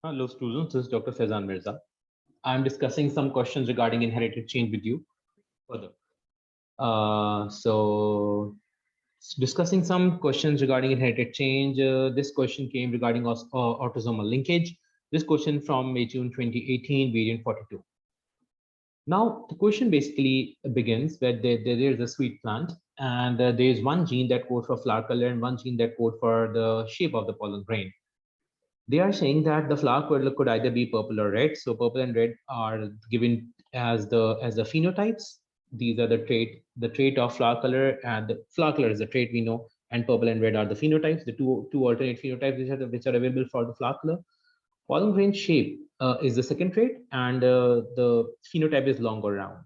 Hello students, this is Dr. Faizan Mirza. I'm discussing some questions regarding inherited change with you further. Discussing some questions regarding inherited change. This question came regarding autosomal linkage. This question from May June 2018, variant 42. Now, the question basically begins where there is a sweet plant and there is one gene that codes for flower color and one gene that codes for the shape of the pollen grain. They are saying that the flower could either be purple or red. So purple and red are given as the phenotypes. These are the trait of flower color, and the flower color is the trait we know, and purple and red are the phenotypes, the two alternate phenotypes which are available for the flower color. Pollen grain shape is the second trait, and the phenotype is long or round.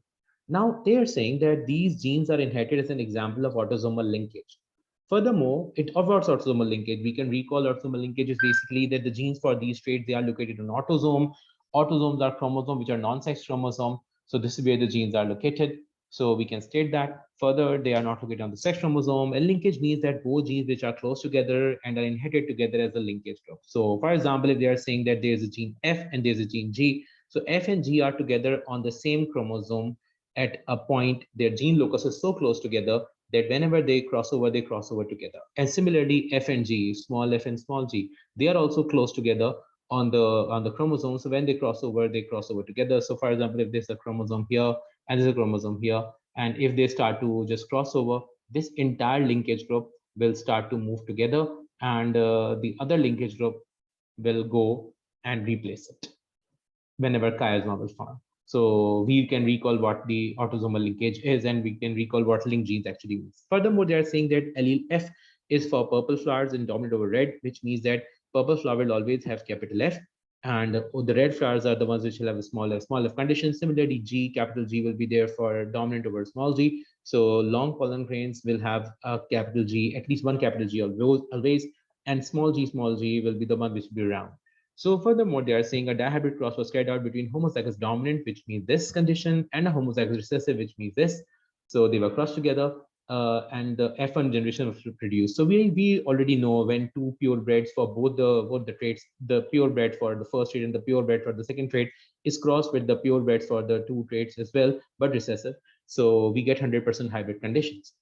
Now they are saying that these genes are inherited as an example of autosomal linkage. Furthermore, it avoids autosomal linkage. We can recall autosomal linkage is basically that the genes for these traits, they are located in autosome. Autosomes are chromosomes which are non-sex chromosome. So this is where the genes are located. So we can state that further, they are not located on the sex chromosome. And linkage means that both genes which are close together and are inherited together as a linkage group. So for example, if they are saying that there's a gene F and there's a gene G, so F and G are together on the same chromosome at a point, their gene locus is so close together that whenever they cross over together. And similarly, F and G, small f and small g, they are also close together on the chromosome. So when they cross over together. So for example, if there's a chromosome here and there's a chromosome here, and if they start to just cross over, this entire linkage group will start to move together, and the other linkage group will go and replace it whenever chiasma will form. So we can recall what the autosomal linkage is, and we can recall what link genes actually means. Furthermore, they are saying that allele F is for purple flowers and dominant over red, which means that purple flower will always have capital F, and the red flowers are the ones which will have a small f condition. Similarly, capital G will be there for dominant over small g. So long pollen grains will have a capital G, at least one capital G always, and small g will be the one which will be round. So furthermore, they are saying a dihybrid cross was carried out between homozygous dominant, which means this condition, and a homozygous recessive, which means this. So they were crossed together, and the F1 generation was produced. So we already know when two purebreds for both the traits, the purebred for the first trait and the purebred for the second trait is crossed with the purebreds for the two traits as well, but recessive. So we get 100% hybrid conditions.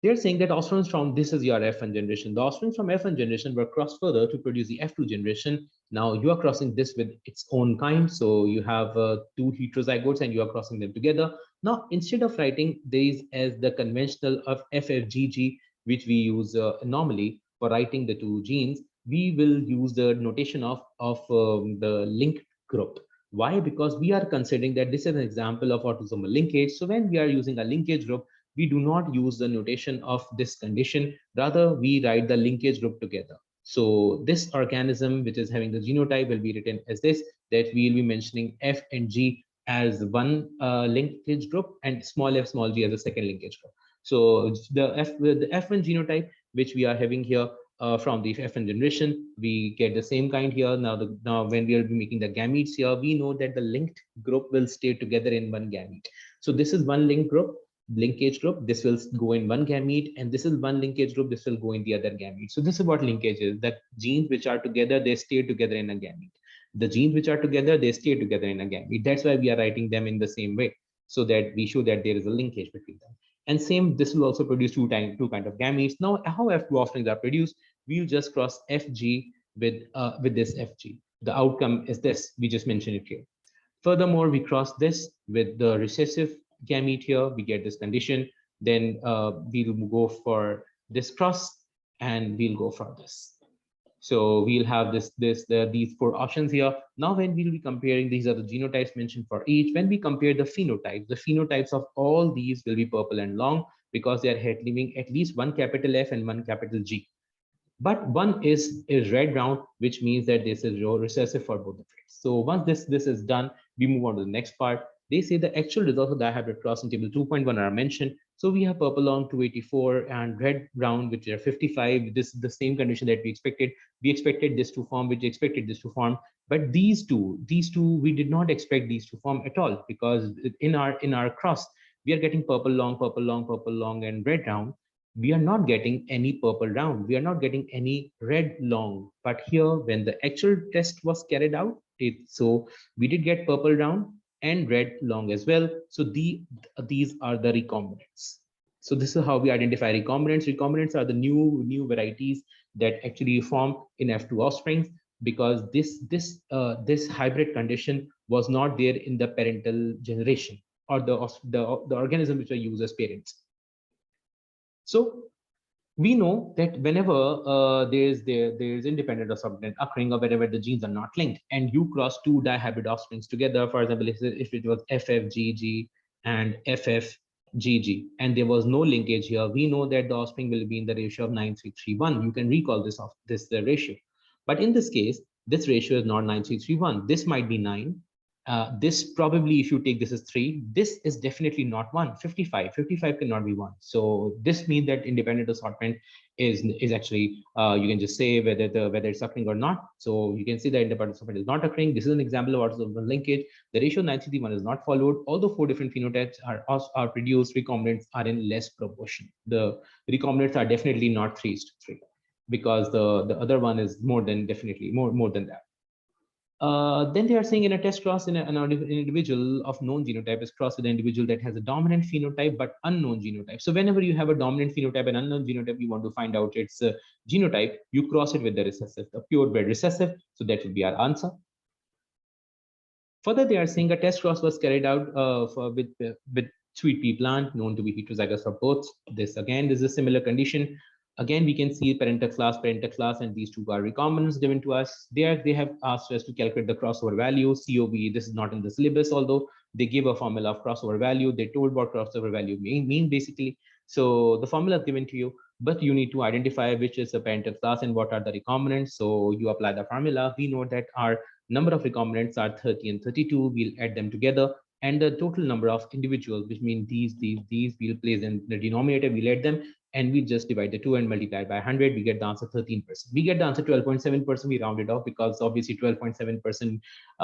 They're saying that offspring from this is your F1 generation. The offspring from F1 generation were crossed further to produce the F2 generation. Now you are crossing this with its own kind. So you have two heterozygotes and you are crossing them together. Now, instead of writing these as the conventional of FFGG, which we use normally for writing the two genes, we will use the notation of the linked group. Why? Because we are considering that this is an example of autosomal linkage. So when we are using a linkage group, we do not use the notation of this condition. Rather, we write the linkage group together. So this organism, which is having the genotype, will be written as this, that we will be mentioning F and G as one linkage group and small f, small g as a second linkage group. So the F1 genotype, which we are having here from the F1 generation, we get the same kind here. Now when we will be making the gametes here, we know that the linked group will stay together in one gamete. So this is one linkage group, this will go in one gamete, and this is one linkage group, this will go in the other gamete. So this is what linkage is, that genes which are together, they stay together in a gamete. The genes which are together, they stay together in a gamete. That's why we are writing them in the same way, so that we show that there is a linkage between them. And same, this will also produce two kind of gametes. Now how F2 offsprings are produced, we'll just cross FG with this FG. The outcome is this, we just mentioned it here. Furthermore, we cross this with the recessive gamete here, we get this condition. Then we'll go for this cross, and we'll go for this. So we'll have these four options here. Now, when we'll be comparing, these are the genotypes mentioned for each. When we compare the phenotypes of all these will be purple and long, because they are having at least one capital F and one capital G. But one is red round, which means that this is recessive for both the traits. So once this is done, we move on to the next part. They say the actual results of dihybrid cross in table 2.1 are mentioned. So we have purple long 284 and red round, which are 55. This is the same condition that we expected. We expected this to form, which expected this to form. But these two, we did not expect these to form at all, because in our cross, we are getting purple long, and red round. we are not getting any purple round. We are not getting any red long. But here, when the actual test was carried out, so we did get purple round and red long as well. So these are the recombinants. So this is how we identify recombinants. Recombinants are the new varieties that actually form in F2 offsprings, because this hybrid condition was not there in the parental generation, or the organism which are used as parents. So we know that whenever there's independent or subordinate occurring, or wherever the genes are not linked, and you cross two dihybrid offsprings together, for example, if it was FFGG and FFGG, and there was no linkage here, we know that the offspring will be in the ratio of 9:3:1. You can recall this the ratio. But in this case, this ratio is not 9:3:1. This might be 9. This probably, if you take this as 3, this is definitely not 1. 55 cannot be 1. So this means that independent assortment is actually, you can just say whether it's occurring or not. So you can see that independent assortment is not occurring. This is an example of autosomal linkage. The ratio 9:3:1 is not followed. Although 4 different phenotypes are produced, recombinants are in less proportion. The recombinants are definitely not 3:3, because the other one is more than definitely more than that. Then they are saying in a test cross in an individual of known genotype is crossed with an individual that has a dominant phenotype but unknown genotype. So whenever you have a dominant phenotype and unknown genotype, you want to find out its genotype, you cross it with the recessive, the purebred recessive. So that would be our answer. Further, they are saying a test cross was carried out with sweet pea plant known to be heterozygous for both. This is a similar condition. Again, we can see parental class, and these two are recombinants given to us. There, they have asked us to calculate the crossover value, COV. This is not in the syllabus, although they give a formula of crossover value. They told what crossover value mean basically. So the formula is given to you, but you need to identify which is the parental class and what are the recombinants. So you apply the formula. We know that our number of recombinants are 30 and 32. We'll add them together. And the total number of individuals, which means these, we'll place in the denominator, we'll add them, and we just divide the 2 and multiply by 100. We get the answer 13%. We get the answer 12.7%. We round it off because obviously 12.7%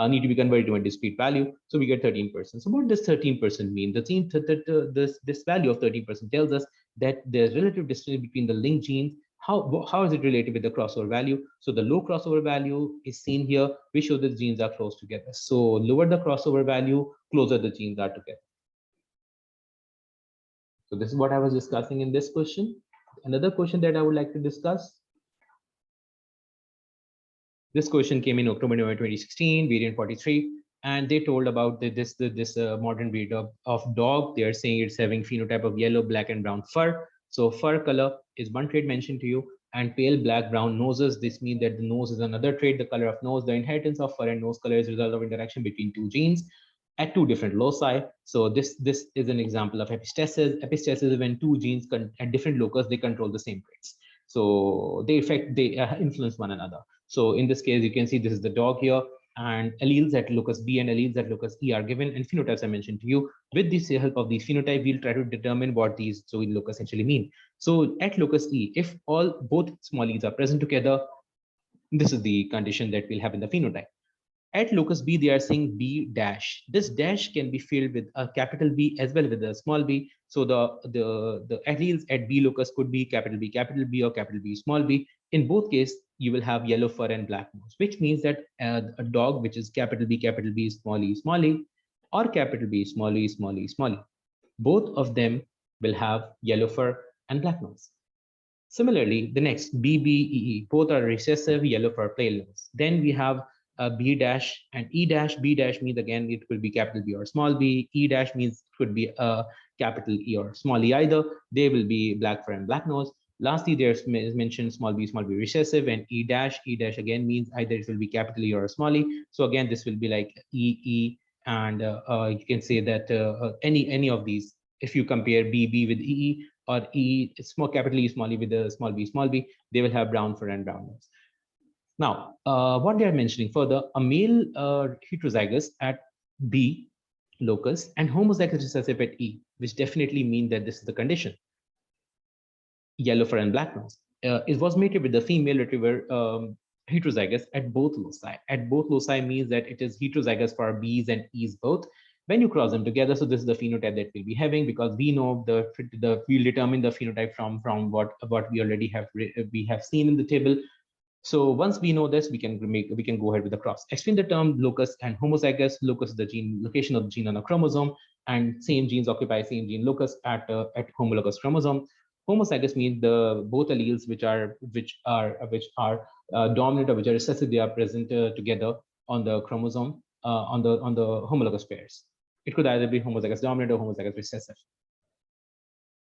need to be converted to a discrete value. So we get 13%. So what does 13% mean? This value of 13% tells us that the relative distance between the linked genes, how is it related with the crossover value? So the low crossover value is seen here. We show that the genes are close together. So lower the crossover value, closer the genes are together. So this is what I was discussing in this question. Another question that I would like to discuss. This question came in October 2016, variant 43, and they told about this modern breed of dog. They are saying it's having phenotype of yellow, black, and brown fur. So fur color is one trait mentioned to you, and pale black brown noses. This means that the nose is another trait. The color of nose, the inheritance of fur and nose color is a result of interaction between two genes at two different loci. So this is an example of epistasis. Epistasis is when two genes at different locus, they control the same traits. So they influence one another. So in this case, you can see this is the dog here, and alleles at locus B and alleles at locus E are given, and phenotypes I mentioned to you. With the help of these phenotypes, we'll try to determine what these zoid locus actually mean. So at locus E, if both small e's are present together, this is the condition that we'll have in the phenotype. At locus B, they are saying B dash. This dash can be filled with a capital B as well with a small b. So the alleles at B locus could be capital B, or capital B, small b. In both cases, you will have yellow fur and black nose, which means that a dog which is capital B, small e, or capital B, small e, both of them will have yellow fur and black nose. Similarly, the next BBEE, both are recessive, yellow fur, pale nose. Then we have B dash and E dash. B dash means again it could be capital B or small b. E dash means it could be a capital E or small e either. They will be black fur and black nose. Lastly, there's mentioned small b recessive, and E dash. E dash again means either it will be capital E or small e. So again, this will be like E, and you can say that any of these. If you compare BB with EE or E, capital E, small e with the small b, they will have brown fur and brown nose. Now, what they are mentioning further, a male heterozygous at B locus and homozygous recessive at E, which definitely mean that this is the condition. Yellow fur and black nose. It was mated with the female retriever heterozygous at both loci. At both loci means that it is heterozygous for B's and E's both. When you cross them together, so this is the phenotype that we'll be having, because we know we'll determine the phenotype from what we already have seen in the table. So once we know this, we can go ahead with the cross. Explain the term locus and homozygous. Locus is the gene location of the gene on a chromosome, and same genes occupy same gene locus at homologous chromosome. Homozygous means the both alleles which are dominant or which are recessive, they are present together on the chromosome on the homologous pairs. It could either be homozygous dominant or homozygous recessive.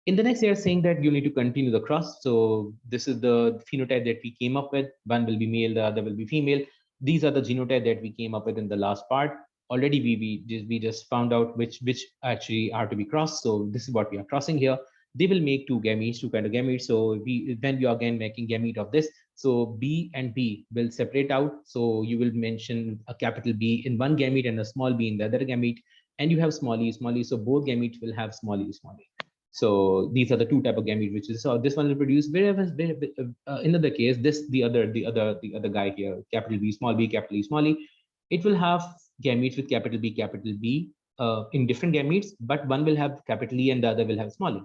In the next, they are saying that you need to continue the cross. So this is the phenotype that we came up with. One will be male, the other will be female. These are the genotype that we came up with in the last part. Already we just found out which actually are to be crossed. So this is what we are crossing here. They will make two gametes, two kind of gametes. So when you are again making gamete of this, so B and B will separate out. So you will mention a capital B in one gamete and a small b in the other gamete, and you have small e, small e. So both gametes will have small e, small e. So these are the two type of gamete, which is, so this one will produce wherever in the case, this the other guy here, capital B, small b, capital E, small e, it will have gametes with capital B in different gametes, but one will have capital E and the other will have small e.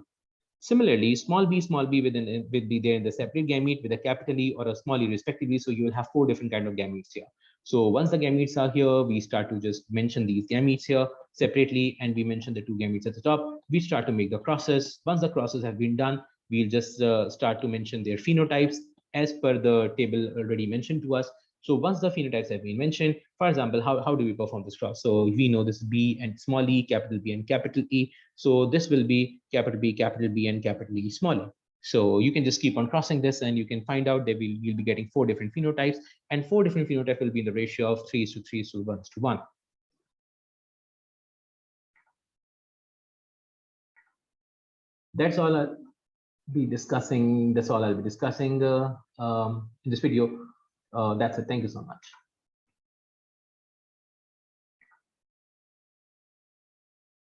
Similarly, small b will be there in the separate gamete with a capital E or a small e respectively. So you will have four different kind of gametes here. So once the gametes are here, we start to just mention these gametes here separately, and we mention the two gametes at the top. We start to make the crosses. Once the crosses have been done, we'll just start to mention their phenotypes as per the table already mentioned to us. So once the phenotypes have been mentioned, for example, how do we perform this cross? So we know this B and small e, capital B and capital E. So this will be capital B, and capital E, small e. So you can just keep on crossing this, and you can find out that you'll be getting four different phenotypes, and four different phenotypes will be in the ratio of 3:3:1:1. That's all I'll be discussing. That's all I'll be discussing in this video. That's it. Thank you so much.